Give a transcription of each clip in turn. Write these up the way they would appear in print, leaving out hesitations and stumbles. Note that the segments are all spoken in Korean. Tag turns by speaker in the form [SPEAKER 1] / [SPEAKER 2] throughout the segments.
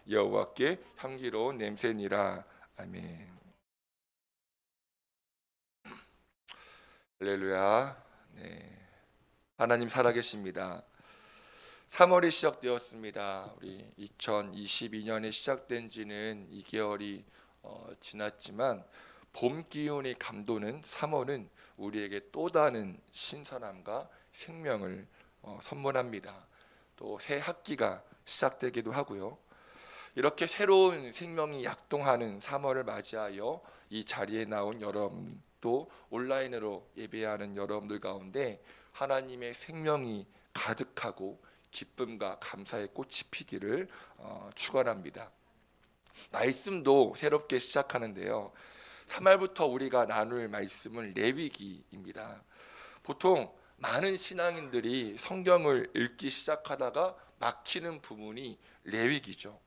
[SPEAKER 1] 여호와께 향기로운 냄새니라. 아멘. 할렐루야. 네. 하나님 살아계십니다. 3월이 시작되었습니다. 우리 2022년이 시작된 지는 2개월이 지났지만 봄 기운이 감도는 3월은 우리에게 또 다른 신선함과 생명을 선물합니다. 또 새 학기가 시작되기도 하고요. 이렇게 새로운 생명이 약동하는 3월을 맞이하여 이 자리에 나온 여러분, 또 온라인으로 예배하는 여러분들 가운데 하나님의 생명이 가득하고 기쁨과 감사의 꽃이 피기를 축원합니다. 말씀도 새롭게 시작하는데요. 3월부터 우리가 나눌 말씀은 레위기입니다. 보통 많은 신앙인들이 성경을 읽기 시작하다가 막히는 부분이 레위기죠.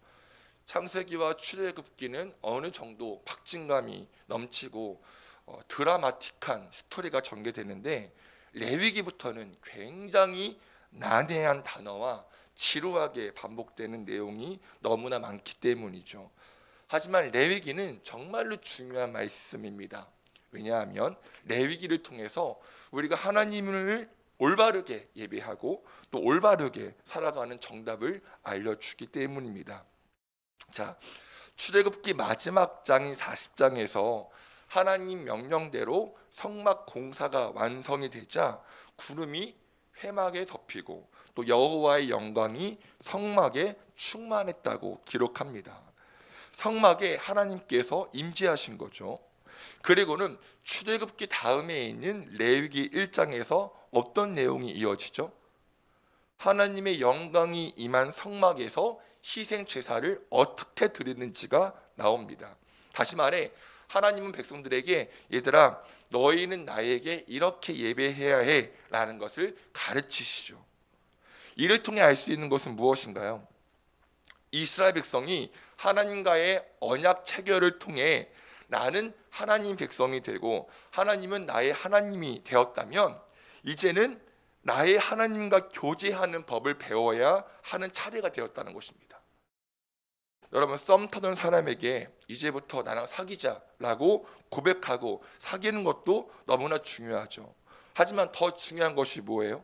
[SPEAKER 1] 창세기와 출애굽기는 어느 정도 박진감이 넘치고 드라마틱한 스토리가 전개되는데, 레위기부터는 굉장히 난해한 단어와 지루하게 반복되는 내용이 너무나 많기 때문이죠. 하지만 레위기는 정말로 중요한 말씀입니다. 왜냐하면 레위기를 통해서 우리가 하나님을 올바르게 예배하고 또 올바르게 살아가는 정답을 알려주기 때문입니다. 자, 출애굽기 마지막 장인 40장에서 하나님 명령대로 성막 공사가 완성이 되자 구름이 회막에 덮이고 또 여호와의 영광이 성막에 충만했다고 기록합니다. 성막에 하나님께서 임재하신 거죠. 그리고는 출애굽기 다음에 있는 레위기 1장에서 어떤 내용이 이어지죠? 하나님의 영광이 임한 성막에서 희생 제사를 어떻게 드리는지가 나옵니다. 다시 말해 하나님은 백성들에게, 얘들아 너희는 나에게 이렇게 예배해야 해 라는 것을 가르치시죠. 이를 통해 알 수 있는 것은 무엇인가요? 이스라엘 백성이 하나님과의 언약 체결을 통해 나는 하나님 백성이 되고 하나님은 나의 하나님이 되었다면, 이제는 나의 하나님과 교제하는 법을 배워야 하는 차례가 되었다는 것입니다. 여러분, 썸 타던 사람에게 이제부터 나랑 사귀자라고 고백하고 사귀는 것도 너무나 중요하죠. 하지만 더 중요한 것이 뭐예요?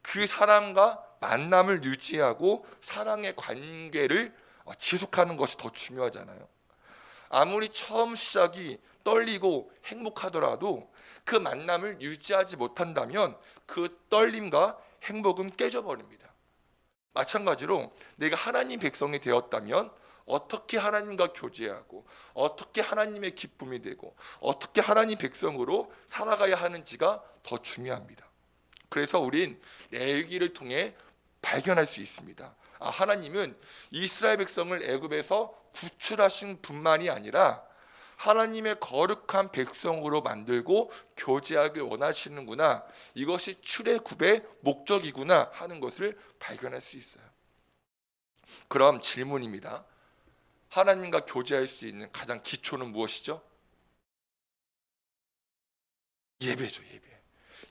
[SPEAKER 1] 그 사람과 만남을 유지하고 사랑의 관계를 지속하는 것이 더 중요하잖아요. 아무리 처음 시작이 떨리고 행복하더라도 그 만남을 유지하지 못한다면 그 떨림과 행복은 깨져버립니다. 마찬가지로 내가 하나님 백성이 되었다면 어떻게 하나님과 교제하고 어떻게 하나님의 기쁨이 되고 어떻게 하나님 백성으로 살아가야 하는지가 더 중요합니다. 그래서 우린 레위기를 통해 발견할 수 있습니다. 하나님은 이스라엘 백성을 애굽에서 구출하신 분만이 아니라 하나님의 거룩한 백성으로 만들고 교제하길 원하시는구나, 이것이 출애굽의 목적이구나 하는 것을 발견할 수 있어요. 그럼 질문입니다. 하나님과 교제할 수 있는 가장 기초는 무엇이죠? 예배죠.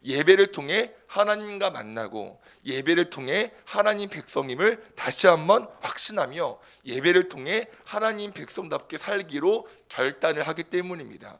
[SPEAKER 1] 예배를 통해 하나님과 만나고 예배를 통해 하나님 백성임을 다시 한번 확신하며 예배를 통해 하나님 백성답게 살기로 결단을 하기 때문입니다.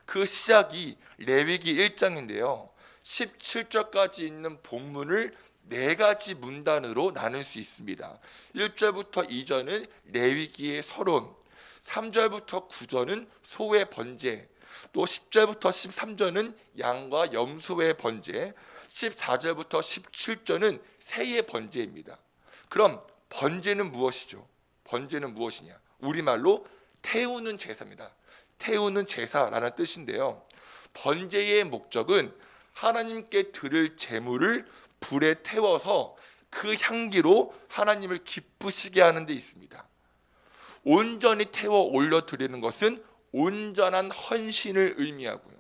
[SPEAKER 1] 그 시작이 레위기 1장인데요. 17절까지 있는 본문을 4가지 문단으로 나눌 수 있습니다. 1절부터 2절은 레위기의 서론, 3절부터 9절은 소의 번제, 또 10절부터 13절은 양과 염소의 번제, 14절부터 17절은 새의 번제입니다. 그럼 번제는 무엇이죠? 번제는 무엇이냐? 우리말로 태우는 제사입니다. 태우는 제사라는 뜻인데요. 번제의 목적은 하나님께 드릴 제물을 불에 태워서 그 향기로 하나님을 기쁘시게 하는 데 있습니다. 온전히 태워 올려드리는 것은 온전한 헌신을 의미하고요.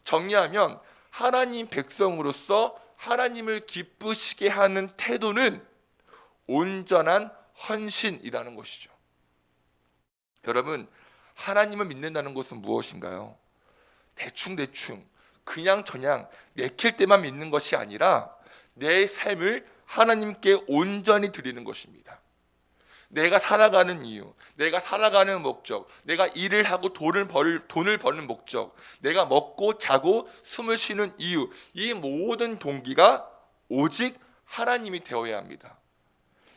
[SPEAKER 1] 정리하면 하나님 백성으로서 하나님을 기쁘시게 하는 태도는 온전한 헌신이라는 것이죠. 여러분, 하나님을 믿는다는 것은 무엇인가요? 대충 그냥 저냥 내킬 때만 믿는 것이 아니라 내 삶을 하나님께 온전히 드리는 것입니다. 내가 살아가는 이유, 내가 살아가는 목적, 내가 일을 하고 돈을 버는 목적, 내가 먹고 자고 숨을 쉬는 이유, 이 모든 동기가 오직 하나님이 되어야 합니다.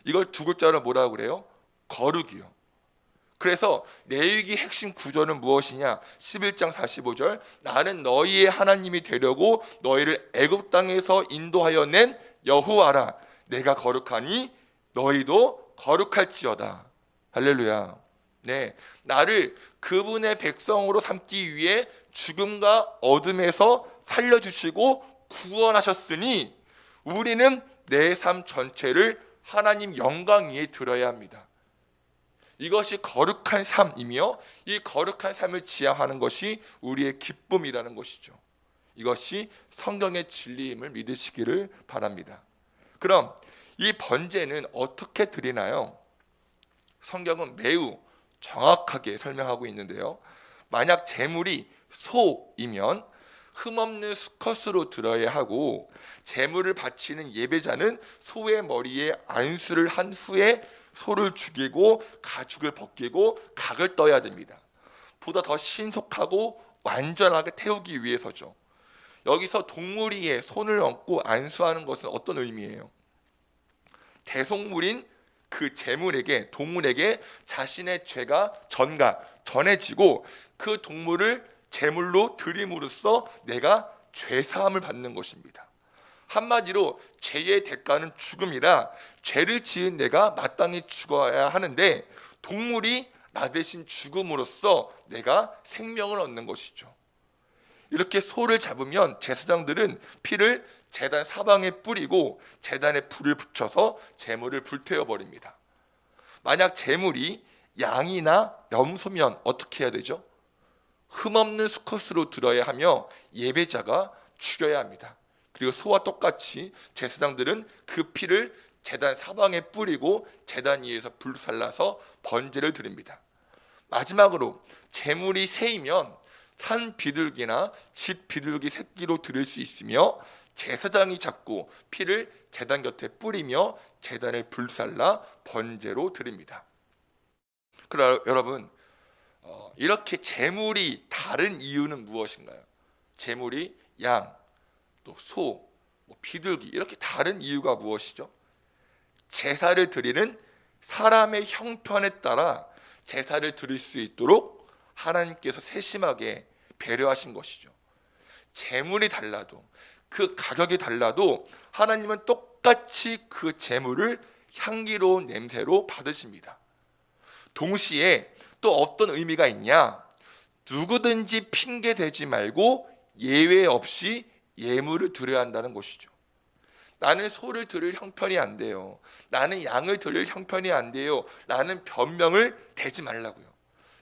[SPEAKER 1] 이걸 두 글자로 뭐라고 그래요? 거룩이요. 그래서 레위기 핵심 구절은 무엇이냐? 11장 45절, 나는 너희의 하나님이 되려고 너희를 애굽 땅에서 인도하여 낸 여호와라. 내가 거룩하니 너희도 거룩할지어다. 할렐루야. 네, 나를 그분의 백성으로 삼기 위해 죽음과 어둠에서 살려주시고 구원하셨으니 우리는 내 삶 전체를 하나님 영광 위에 들어야 합니다. 이것이 거룩한 삶이며 이 거룩한 삶을 지향하는 것이 우리의 기쁨이라는 것이죠. 이것이 성경의 진리임을 믿으시기를 바랍니다. 그럼 이 번제는 어떻게 드리나요? 성경은 매우 정확하게 설명하고 있는데요. 만약 제물이 소이면 흠없는 수컷으로 들어야 하고, 제물을 바치는 예배자는 소의 머리에 안수를 한 후에 소를 죽이고 가죽을 벗기고 각을 떠야 됩니다. 보다 더 신속하고 완전하게 태우기 위해서죠. 여기서 동물 위에 손을 얹고 안수하는 것은 어떤 의미예요? 대속물인 그 제물에게, 동물에게 자신의 죄가 전해지고 그 동물을 제물로 드림으로써 내가 죄사함을 받는 것입니다. 한마디로 죄의 대가는 죽음이라 죄를 지은 내가 마땅히 죽어야 하는데, 동물이 나 대신 죽음으로써 내가 생명을 얻는 것이죠. 이렇게 소를 잡으면 제사장들은 피를 제단 사방에 뿌리고 제단에 불을 붙여서 제물을 불태워 버립니다. 만약 제물이 양이나 염소면 어떻게 해야 되죠? 흠없는 수컷으로 들어야 하며 예배자가 죽여야 합니다. 그리고 소와 똑같이 제사장들은 그 피를 제단 사방에 뿌리고 제단 위에서 불살라서 번제를 드립니다. 마지막으로 제물이 새이면 산 비둘기나 집 비둘기 새끼로 드릴 수 있으며, 제사장이 잡고 피를 제단 곁에 뿌리며 제단을 불살라 번제로 드립니다. 그럼 여러분, 이렇게 제물이 다른 이유는 무엇인가요? 제물이 양, 또 소, 비둘기 이렇게 다른 이유가 무엇이죠? 제사를 드리는 사람의 형편에 따라 제사를 드릴 수 있도록 하나님께서 세심하게 배려하신 것이죠. 제물이 달라도, 그 가격이 달라도 하나님은 똑같이 그 제물을 향기로운 냄새로 받으십니다. 동시에 또 어떤 의미가 있냐? 누구든지 핑계 대지 말고 예외 없이 예물을 드려야 한다는 것이죠. 나는 소를 드릴 형편이 안 돼요, 나는 양을 드릴 형편이 안 돼요 라는 변명을 대지 말라고요.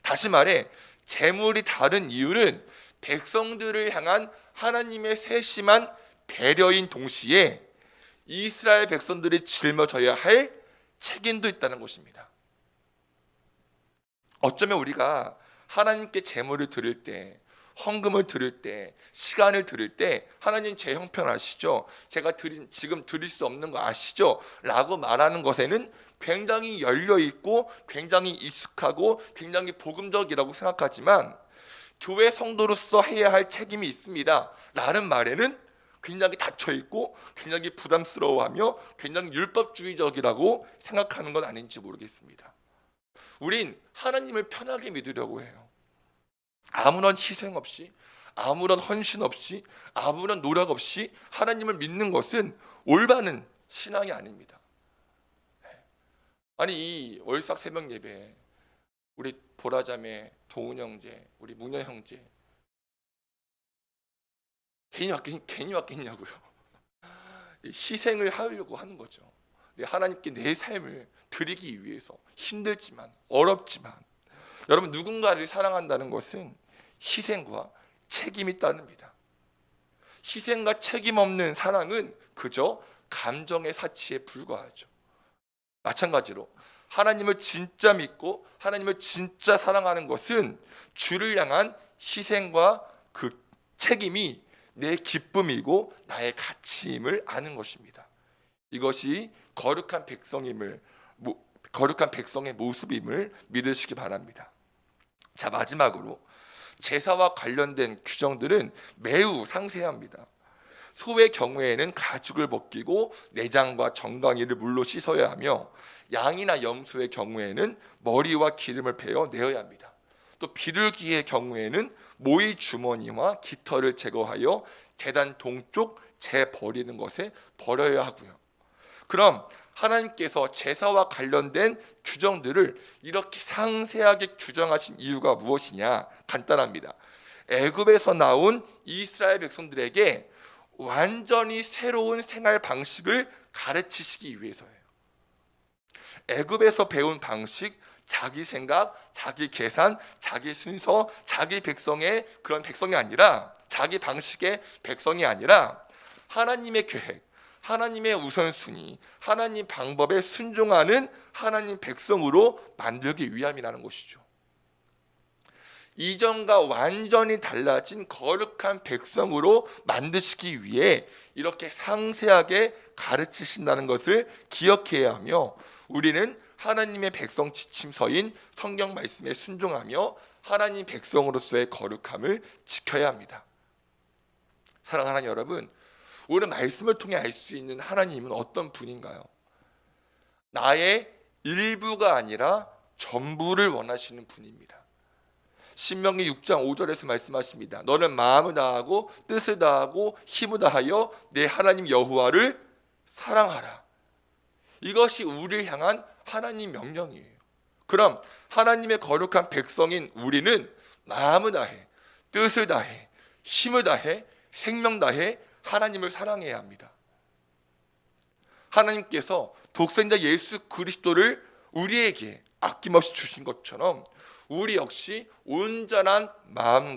[SPEAKER 1] 다시 말해, 제물이 다른 이유는 백성들을 향한 하나님의 세심한 배려인 동시에 이스라엘 백성들이 짊어져야 할 책임도 있다는 것입니다. 어쩌면 우리가 하나님께 제물을 드릴 때, 헌금을 드릴 때, 시간을 드릴 때 하나님 제 형편 아시죠? 제가 지금 드릴 수 없는 거 아시죠? 라고 말하는 것에는 굉장히 열려있고 굉장히 익숙하고 굉장히 복음적이라고 생각하지만, 교회 성도로서 해야 할 책임이 있습니다 라는 말에는 굉장히 닫혀있고 굉장히 부담스러워하며 굉장히 율법주의적이라고 생각하는 건 아닌지 모르겠습니다. 우린 하나님을 편하게 믿으려고 해요. 아무런 희생 없이, 아무런 헌신 없이, 아무런 노력 없이 하나님을 믿는 것은 올바른 신앙이 아닙니다. 아니, 이 월삭 새벽 예배 우리 보라자매, 도훈 형제, 우리 문여 형제 괜히 왔겠냐고요. 희생을 하려고 하는 거죠. 하나님께 내 삶을 드리기 위해서 힘들지만, 어렵지만, 여러분, 누군가를 사랑한다는 것은 희생과 책임이 따릅니다. 희생과 책임 없는 사랑은 그저 감정의 사치에 불과하죠. 마찬가지로 하나님을 진짜 믿고 하나님을 진짜 사랑하는 것은 주를 향한 희생과 그 책임이 내 기쁨이고 나의 가치임을 아는 것입니다. 이것이 거룩한 백성임을 거룩한 백성의 모습임을 믿으시기 바랍니다. 자, 마지막으로 제사와 관련된 규정들은 매우 상세합니다. 소의 경우에는 가죽을 벗기고 내장과 정강이를 물로 씻어야 하며, 양이나 염소의 경우에는 머리와 기름을 베어 내어야 합니다. 또 비둘기의 경우에는 모이 주머니와 깃털을 제거하여 제단 동쪽 재 버리는 것에 버려야 하고요. 그럼 하나님께서 제사와 관련된 규정들을 이렇게 상세하게 규정하신 이유가 무엇이냐? 간단합니다. 애굽에서 나온 이스라엘 백성들에게 완전히 새로운 생활 방식을 가르치시기 위해서예요. 애굽에서 배운 방식, 자기 생각, 자기 계산, 자기 순서, 자기 백성의 그런 백성이 아니라, 자기 방식의 백성이 아니라 하나님의 계획, 하나님의 우선순위, 하나님 방법에 순종하는 하나님 백성으로 만들기 위함이라는 것이죠. 이전과 완전히 달라진 거룩한 백성으로 만드시기 위해 이렇게 상세하게 가르치신다는 것을 기억해야 하며, 우리는 하나님의 백성 지침서인 성경 말씀에 순종하며 하나님 백성으로서의 거룩함을 지켜야 합니다. 사랑하는 하나님 여러분, 오늘 말씀을 통해 알 수 있는 하나님은 어떤 분인가요? 나의 일부가 아니라 전부를 원하시는 분입니다. 신명기 6장 5절에서 말씀하십니다. 너는 마음을 다하고 뜻을 다하고 힘을 다하여 내 하나님 여호와를 사랑하라. 이것이 우리를 향한 하나님 명령이에요. 그럼 하나님의 거룩한 백성인 우리는 마음을 다해, 뜻을 다해, 힘을 다해, 생명 다해 하나님을 사랑해야 합니다. 하나님께서 독생자 예수 그리스도를 우리에게 아낌없이 주신 것처럼 우리 역시 온전한 마음과